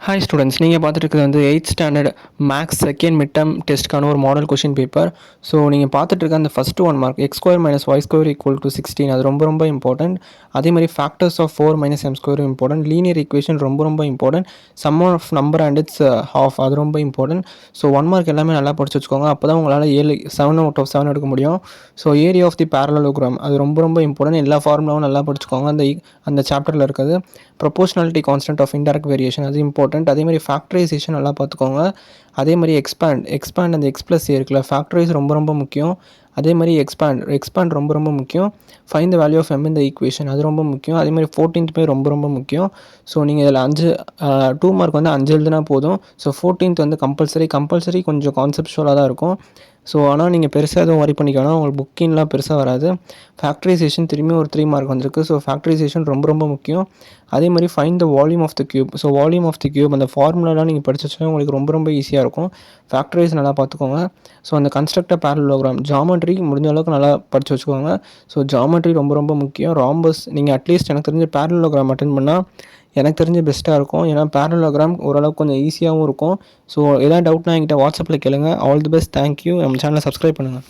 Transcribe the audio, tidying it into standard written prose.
Hi students, நீங்கள் பார்த்துட்டு இருக்கிறது வந்து 8th standard maths second mid term டெஸ்ட்டுக்கான ஒரு மாடல் கொஷின் பேப்பர். ஸோ நீங்கள் பார்த்துட்டு இருக்க அந்த ஃபஸ்ட்டு 1 மார்க் x² - y² = 16 அது ரொம்ப ரொம்ப இம்பார்ட்டன்ட். அதேமாதிரி factors of 4 - m² important. Linear equation ரொம்ப ரொம்ப important. Sum of number and its half அது ரொம்ப இம்பார்ட்டன்ட். ஸோ 1 மார்க் எல்லாமே நல்லா படிச்சு வச்சுக்கோங்க. அப்போ தான் உங்களால் 7 out of 7 எடுக்க முடியும். So area of the parallelogram அது ரொம்ப ரொம்ப இம்பார்ட்டன்ட். எல்லா ஃபார்முலாவும் நல்லா படிச்சுக்கோங்க. அந்த சாப்டரில் இருக்குது. Proportionality constant of indirect variation அது இம்பார்ட்டன்ட். அதேமாதிரி ஃபேக்டரைசேஷன் நல்லா பார்த்துக்கோங்க. அதேமாதிரி எக்ஸ்பேண்ட் அந்த x+a இருக்குல்ல, ஃபேக்டரைஸ் ரொம்ப ரொம்ப முக்கியம். அதேமாதிரி எக்ஸ்பேண்ட் ரொம்ப ரொம்ப முக்கியம். Find the value of m இந்த ஈக்குவேஷன் அது ரொம்ப முக்கியம். அதேமாதிரி 14th ரொம்ப ரொம்ப முக்கியம். ஸோ நீங்கள் இதில் 2 மார்க் வந்து 5 எழுதுனா போதும். ஸோ 14th வந்து கம்பல்சரி கொஞ்சம் கான்செப்ஷுவலாக தான் இருக்கும். ஸோ ஆனால் நீங்கள் பெருசாக எதுவும் வரி பண்ணிக்கணும், உங்களுக்கு புக்கின்லாம் பெருசாக வராது. ஃபேக்டரைசேஷன் திரும்பி ஒரு 3 மார்க் வந்திருக்கு. ஸோ ஃபேக்டரைசேஷன் ரொம்ப ரொம்ப முக்கியம். அதே மாதிரி find the volume of the cube. So volume of the cube அந்த ஃபார்முலாலாம் நீங்கள் படிச்சு வச்சுன்னா உங்களுக்கு ரொம்ப ரொம்ப ஈஸியாக இருக்கும். ஃபேக்டரைஸ் நல்லா பார்த்துக்கோங்க. ஸோ அந்த கன்ஸ்ட்ரக்ட் பேரலோகிராம் ஜாமெட்ரி முடிஞ்ச அளவுக்கு நல்லா படிச்சு வச்சுக்கோங்க. ஸோ ஜாமெட்ரி ரொம்ப ரொம்ப முக்கியம். ராம்பஸ் நீங்கள் அட்லீஸ்ட் எனக்கு தெரிஞ்ச பேரலோகிராம் அட்டென்ட் பண்ணால் எனக்கு தெரிஞ்ச பெஸ்ட்டாக இருக்கும். ஏன்னா பேரலோகிராம் ஓரளவுக்கு கொஞ்சம் ஈஸியாகவும் இருக்கும். ஸோ எதாவது டவுட்னா என்கிட்ட வாட்ஸ்அப்பில் கேளுங்க. All the best, thank you. நம்ம சேனலை சப்ஸ்கிரைப் பண்ணுங்கள்.